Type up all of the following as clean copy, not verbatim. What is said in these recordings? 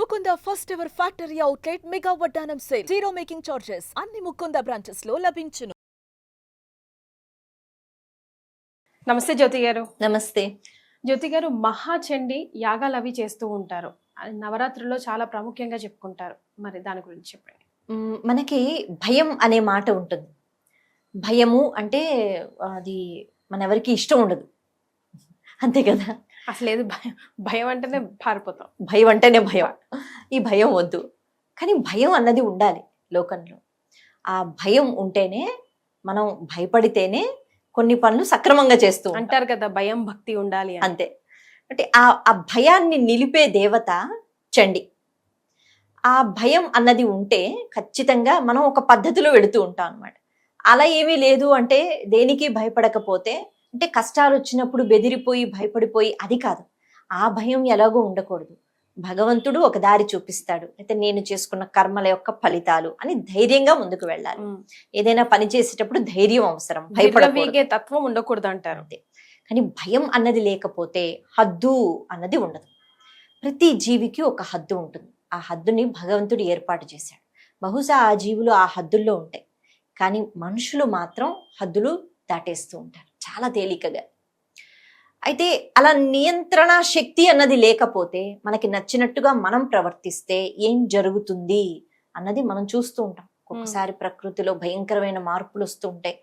Mukunda first ever factory outlet mega వడ్డానం sale. Zero making charges. అన్ని Mukunda branches లో లభించును. నమస్తే జ్యోతి గారు. నమస్తే జ్యోతి గారు, మహాచండి యాగాలు అవి చేస్తూ ఉంటారు. అది నవరాత్రుల్లో చాలా ప్రాముఖ్యంగా చెప్పుకుంటారు. మరి దాని గురించి చెప్పండి. మనకి భయం అనే మాట ఉంటుంది. భయము అంటే అది మనెవరికి ఇష్టం ఉండదు, అంతే కదా. అసలు ఏది భయం, భయం అంటేనే పారిపోతాం. భయం అంటేనే భయం. ఈ భయం వద్దు, కానీ భయం అన్నది ఉండాలి లోకంలో. ఆ భయం ఉంటేనే, మనం భయపడితేనే కొన్ని పనులు సక్రమంగా చేస్తూ అంటారు కదా, భయం భక్తి ఉండాలి అని. అంతే. అంటే ఆ భయాన్ని నిలిపే దేవత చండి. ఆ భయం అన్నది ఉంటే ఖచ్చితంగా మనం ఒక పద్ధతిలో వెళుతూ ఉంటాం అన్నమాట. అలా ఏమీ లేదు అంటే, దేనికి భయపడకపోతే, అంటే కష్టాలు వచ్చినప్పుడు బెదిరిపోయి భయపడిపోయి అది కాదు. ఆ భయం ఎలాగో ఉండకూడదు. భగవంతుడు ఒక దారి చూపిస్తాడు, అయితే నేను చేసుకున్న కర్మల యొక్క ఫలితాలు అని ధైర్యంగా ముందుకు వెళ్ళాలి. ఏదైనా పని చేసేటప్పుడు ధైర్యం అవసరం, భయపడగే తత్వం ఉండకూడదు అంటారు. అంతే. కానీ భయం అన్నది లేకపోతే హద్దు అన్నది ఉండదు. ప్రతి జీవికి ఒక హద్దు ఉంటుంది. ఆ హద్దుని భగవంతుడు ఏర్పాటు చేశాడు. బహుశా ఆ జీవులు ఆ హద్దుల్లో ఉంటాయి, కానీ మనుషులు మాత్రం హద్దులు దాటేస్తూ ఉంటారు చాలా తేలికగా. అయితే అలా నియంత్రణ శక్తి అన్నది లేకపోతే, మనకి నచ్చినట్టుగా మనం ప్రవర్తిస్తే ఏం జరుగుతుంది అన్నది మనం చూస్తూ ఉంటాం. ఒక్కొక్కసారి ప్రకృతిలో భయంకరమైన మార్పులు వస్తూ ఉంటాయి.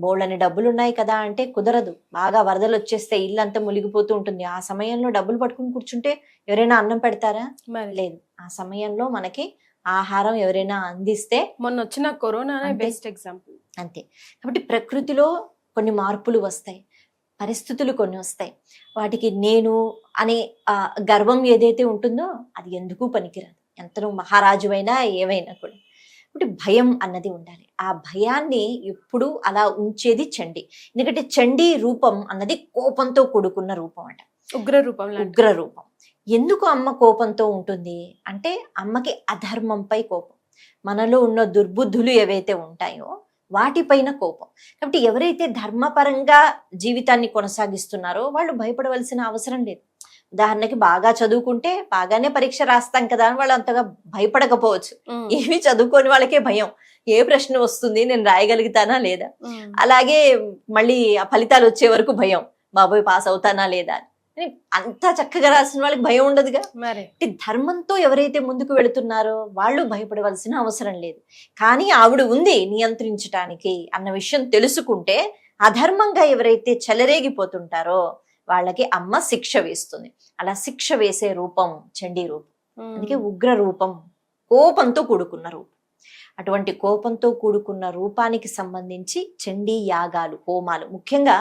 బోళ్ళని డబ్బులు ఉన్నాయి కదా అంటే కుదరదు. బాగా వరదలు వచ్చేస్తే ఇల్లంతా మునిగిపోతూ ఉంటుంది. ఆ సమయంలో డబ్బులు పట్టుకుని కూర్చుంటే ఎవరైనా అన్నం పెడతారా? లేదు. ఆ సమయంలో మనకి ఆహారం ఎవరైనా అందిస్తే, మొన్న వచ్చిన కరోనా బెస్ట్ ఎగ్జాంపుల్. అంతే. కాబట్టి ప్రకృతిలో కొన్ని మార్పులు వస్తాయి, పరిస్థితులు కొన్ని వస్తాయి. వాటికి నేను అనే గర్వం ఏదైతే ఉంటుందో అది ఎందుకు పనికిరాదు, ఎంత నువ్వు మహారాజువైనా ఏవైనా కూడా. కాబట్టి భయం అన్నది ఉండాలి. ఆ భయాన్ని ఎప్పుడు అలా ఉంచేది చండి. ఎందుకంటే చండీ రూపం అన్నది కోపంతో కూడుకున్న రూపం అట, ఉగ్ర రూపం. ఉగ్ర రూపం. ఎందుకు అమ్మ కోపంతో ఉంటుంది అంటే, అమ్మకి అధర్మంపై కోపం, మనలో ఉన్న దుర్బుద్ధులు ఏవైతే ఉంటాయో వాటిపైన కోపం. కాబట్టి ఎవరైతే ధర్మపరంగా జీవితాన్ని కొనసాగిస్తున్నారో వాళ్ళు భయపడవలసిన అవసరం లేదు. ఉదాహరణకి బాగా చదువుకుంటే బాగానే పరీక్ష రాస్తాం కదా అని వాళ్ళు అంతగా భయపడకపోవచ్చు. ఏమి చదువుకోని వాళ్ళకే భయం, ఏ ప్రశ్న వస్తుంది, నేను రాయగలుగుతానా లేదా. అలాగే మళ్ళీ ఆ ఫలితాలు వచ్చే వరకు భయం, బాబోయ్ పాస్ అవుతానా లేదా అని. అంతా చక్కగా రాసిన వాళ్ళకి భయం ఉండదుగా. అంటే ధర్మంతో ఎవరైతే ముందుకు వెళుతున్నారో వాళ్ళు భయపడవలసిన అవసరం లేదు. కానీ ఆవిడ ఉంది నియంత్రించటానికి అన్న విషయం తెలుసుకుంటే, అధర్మంగా ఎవరైతే చెలరేగిపోతుంటారో వాళ్ళకి అమ్మ శిక్ష వేస్తుంది. అలా శిక్ష వేసే రూపం చండీ రూపం. అందుకే ఉగ్ర రూపం, కోపంతో కూడుకున్న రూపం. అటువంటి కోపంతో కూడుకున్న రూపానికి సంబంధించి చండీ యాగాలు, హోమాలు ముఖ్యంగా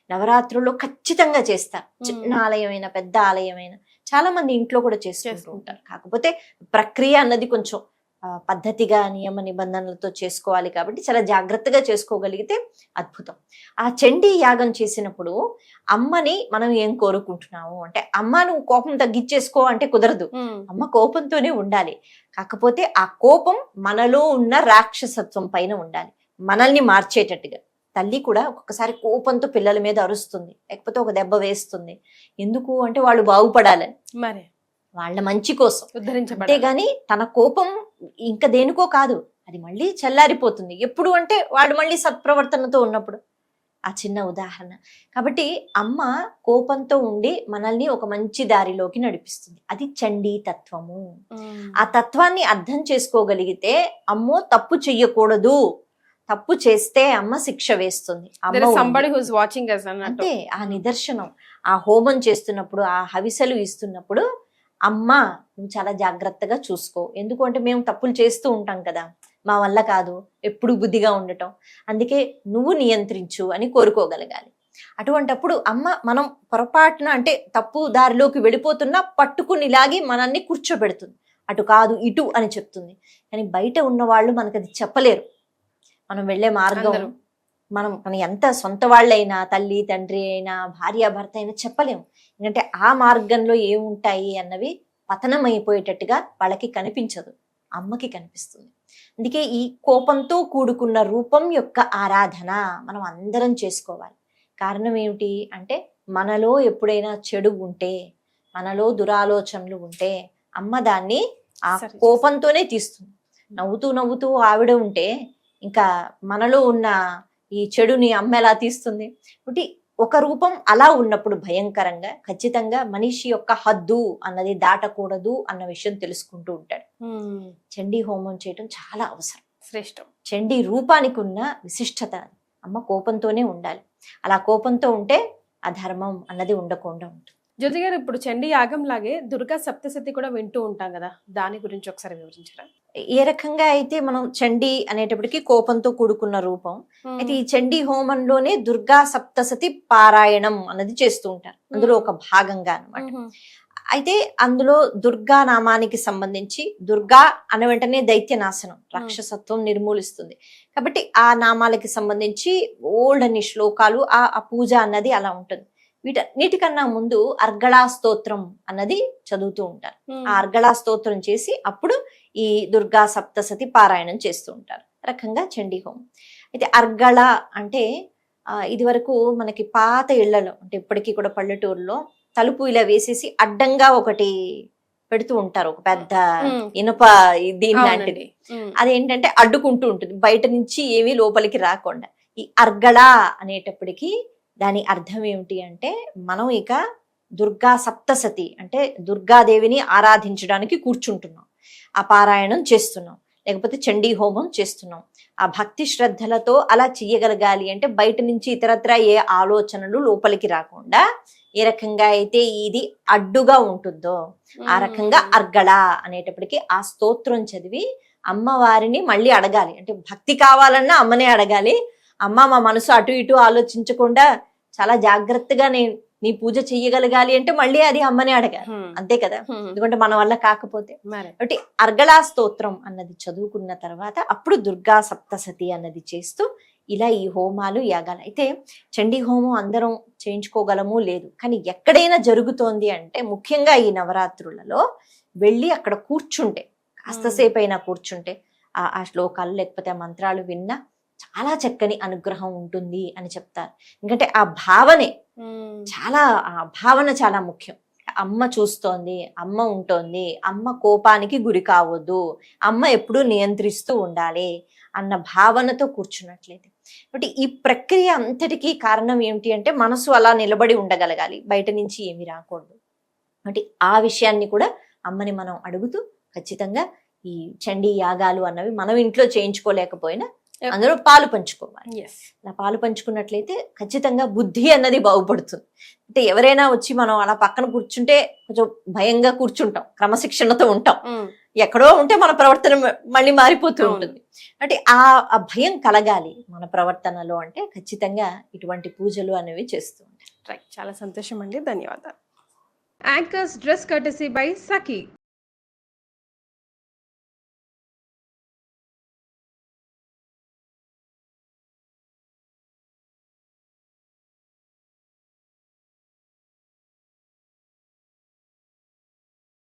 నవరాత్రుల్లో ఖచ్చితంగా చేస్తారు. చిన్న ఆలయమైన పెద్ద ఆలయమైన చాలా మంది ఇంట్లో కూడా చేసుకుంటూ ఉంటారు. కాకపోతే ప్రక్రియ అన్నది కొంచెం పద్ధతిగా నియమ నిబంధనలతో చేసుకోవాలి కాబట్టి చాలా జాగ్రత్తగా చేసుకోగలిగితే అద్భుతం. ఆ చండీ యాగం చేసినప్పుడు అమ్మని మనం ఏం కోరుకుంటున్నాము అంటే, అమ్మ నువ్వు కోపం తగ్గించేసుకో అంటే కుదరదు. అమ్మ కోపంతోనే ఉండాలి. కాకపోతే ఆ కోపం మనలో ఉన్న రాక్షసత్వం పైన ఉండాలి, మనల్ని మార్చేటట్టుగా. తల్లి కూడా ఒక్కొక్కసారి కోపంతో పిల్లల మీద అరుస్తుంది, లేకపోతే ఒక దెబ్బ వేస్తుంది. ఎందుకు అంటే వాళ్ళు బాగుపడాలని, మరి వాళ్ళ మంచి కోసం, ఉద్ధరించబడాలి. అంతేగాని తన కోపం ఇంకా దేనికో కాదు, అది మళ్ళీ చల్లారిపోతుంది. ఎప్పుడు అంటే వాళ్ళు మళ్ళీ సత్ప్రవర్తనతో ఉన్నప్పుడు. ఆ చిన్న ఉదాహరణ. కాబట్టి అమ్మ కోపంతో ఉండి మనల్ని ఒక మంచి దారిలోకి నడిపిస్తుంది. అది చండీ తత్వము. ఆ తత్వాన్ని అర్థం చేసుకోగలిగితే, అమ్మో తప్పు చెయ్యకూడదు, తప్పు చేస్తే అమ్మ శిక్ష వేస్తుంది. అంటే ఆ నిదర్శనం. ఆ హోమం చేస్తున్నప్పుడు, ఆ హవిసలు ఇస్తున్నప్పుడు అమ్మ నువ్వు చాలా జాగ్రత్తగా చూసుకో. ఎందుకంటే మేము తప్పులు చేస్తూ ఉంటాం కదా, మా వల్ల కాదు ఎప్పుడు బుద్ధిగా ఉండటం, అందుకే నువ్వు నియంత్రించు అని కోరుకోగలగాలి. అటువంటప్పుడు అమ్మ మనం పొరపాటున అంటే తప్పు దారిలోకి వెళ్ళిపోతున్నా పట్టుకుని లాగి మనల్ని కూర్చోబెడుతుంది. అటు కాదు ఇటు అని చెప్తుంది. కానీ బయట ఉన్న వాళ్ళు మనకు అది చెప్పలేరు. మనం వెళ్ళే మార్గం మన ఎంత సొంత వాళ్ళైనా, తల్లి తండ్రి అయినా, భార్యాభర్త అయినా చెప్పలేము. ఎందుకంటే ఆ మార్గంలో ఏముంటాయి అన్నవి పతనం అయిపోయేటట్టుగా వాళ్ళకి కనిపించదు, అమ్మకి కనిపిస్తుంది. అందుకే ఈ కోపంతో కూడుకున్న రూపం యొక్క ఆరాధన మనం అందరం చేసుకోవాలి. కారణం ఏమిటి అంటే, మనలో ఎప్పుడైనా చెడు ఉంటే, మనలో దురాలోచనలు ఉంటే అమ్మ దాన్ని ఆ సరే. కోపంతోనే తీస్తుంది. నవ్వుతూ నవ్వుతూ ఆవిడ ఉంటే ఇంకా మనలో ఉన్న ఈ చెడుని అమ్మ ఎలా తీస్తుంది? కాబట్టి ఒక రూపం అలా ఉన్నప్పుడు భయంకరంగా ఖచ్చితంగా మనిషి యొక్క హద్దు అన్నది దాటకూడదు అన్న విషయం తెలుసుకుంటూ ఉంటాడు. చండీ హోమం చేయటం చాలా అవసరం. శ్రేష్టం. చండీ రూపానికి ఉన్న విశిష్టత అది. అమ్మ కోపంతోనే ఉండాలి. అలా కోపంతో ఉంటే అధర్మం అన్నది ఉండకుండా ఉంటుంది. జ్యోతి గారు, ఇప్పుడు చండీ యాగం లాగే దుర్గా సప్తశతి కూడా వింటూ ఉంటాం కదా, దాని గురించి ఒకసారి వివరించరా? ఏ రకంగా అయితే మనం చండీ అనేటప్పటికీ కోపంతో కూడుకున్న రూపం. అయితే ఈ చండీ హోమంలోనే దుర్గా సప్తశతి పారాయణం అన్నది చేస్తూ ఉంటారు, అందులో ఒక భాగంగా అన్నమాట. అయితే అందులో దుర్గా నామానికి సంబంధించి దుర్గా అన్న వెంటనే దైత్యనాశనం, రాక్షసత్వం నిర్మూలిస్తుంది కాబట్టి ఆ నామాలకి సంబంధించి ఓల్డ్ అన్ని శ్లోకాలు ఆ పూజ అన్నది అలా ఉంటుంది. వీటన్నిటికన్నా ముందు అర్గళా స్తోత్రం అన్నది చదువుతూ ఉంటారు. ఆ అర్గళా స్తోత్రం చేసి అప్పుడు ఈ దుర్గా సప్తశతి పారాయణం చేస్తూ ఉంటారు. రకంగా చండీ హోమం. అయితే అర్గళ అంటే ఇది వరకు మనకి పాత ఇళ్లలో అంటే ఇప్పటికీ కూడా పల్లెటూరులో తలుపు ఇలా వేసేసి అడ్డంగా ఒకటి పెడుతూ ఉంటారు, ఒక పెద్ద ఇనుప దీని లాంటిది. అదేంటంటే అడ్డుకుంటూ ఉంటుంది, బయట నుంచి ఏమీ లోపలికి రాకుండా. ఈ అర్గళ అనేటప్పటికి దాని అర్థం ఏమిటి అంటే మనం ఇక దుర్గా సప్తశతి అంటే దుర్గాదేవిని ఆరాధించడానికి కూర్చుంటున్నాం, ఆ పారాయణం చేస్తున్నాం, లేకపోతే చండీ హోమం చేస్తున్నాం. ఆ భక్తి శ్రద్ధలతో అలా చెయ్యగలగాలి అంటే బయట నుంచి ఇతరత్ర ఏ ఆలోచనలు లోపలికి రాకుండా ఏ రకంగా అయితే ఇది అడ్డుగా ఉంటుందో ఆ రకంగా అర్గళ అనేటప్పటికీ ఆ స్తోత్రం చదివి అమ్మవారిని మళ్ళీ అడగాలి. అంటే భక్తి కావాలన్నా అమ్మనే అడగాలి. అమ్మ మా మనసు అటు ఇటు ఆలోచించకుండా చాలా జాగ్రత్తగా నీ పూజ చెయ్యగలగాలి అంటే మళ్ళీ అది అమ్మనే అడగాలి, అంతే కదా, ఎందుకంటే మన వల్ల కాకపోతే. కాబట్టి అర్గళా స్తోత్రం అన్నది చదువుకున్న తర్వాత అప్పుడు దుర్గా సప్తశతి అన్నది చేస్తూ ఇలా ఈ హోమాలు యాగాలు. అయితే చండీ హోమం అందరం చేయించుకోగలము లేదు, కానీ ఎక్కడైనా జరుగుతోంది అంటే ముఖ్యంగా ఈ నవరాత్రులలో వెళ్ళి అక్కడ కూర్చుంటే కాస్తసేపు అయినా కూర్చుంటే ఆ శ్లోకాలు లేకపోతే ఆ మంత్రాలు విన్నా చాలా చక్కని అనుగ్రహం ఉంటుంది అని చెప్తారు. ఎందుకంటే ఆ భావనే ఆ భావన చాలా ముఖ్యం. అమ్మ చూస్తోంది, అమ్మ ఉంటోంది, అమ్మ కోపానికి గురి కావద్దు, అమ్మ ఎప్పుడూ నియంత్రిస్తూ ఉండాలి అన్న భావనతో కూర్చున్నట్లయితే. కాబట్టి ఈ ప్రక్రియ అంతటికీ కారణం ఏమిటి అంటే మనసు అలా నిలబడి ఉండగలగాలి, బయట నుంచి ఏమి రాకూడదు. అంటే ఆ విషయాన్ని కూడా అమ్మని మనం అడుగుతూ ఖచ్చితంగా ఈ చండీ యాగాలు అన్నవి మనం ఇంట్లో చేయించుకోలేకపోయినా అందులో పాలు పంచుకోవాలి. అలా పాలు పంచుకున్నట్లయితే ఖచ్చితంగా బుద్ధి అన్నది బాగుపడుతుంది. అంటే ఎవరైనా వచ్చి మనం అలా పక్కన కూర్చుంటే కొంచెం భయంగా కూర్చుంటాం, క్రమశిక్షణతో ఉంటాం, ఎక్కడో ఉంటే మన ప్రవర్తన మళ్ళీ మారిపోతూ ఉంటుంది. అంటే ఆ భయం కలగాలి మన ప్రవర్తనలో అంటే ఖచ్చితంగా ఇటువంటి పూజలు అనేవి చేస్తూ ఉంటాయి. రైట్, చాలా సంతోషం అండి, ధన్యవాదాలు. Anchors dress courtesy by Sakhi.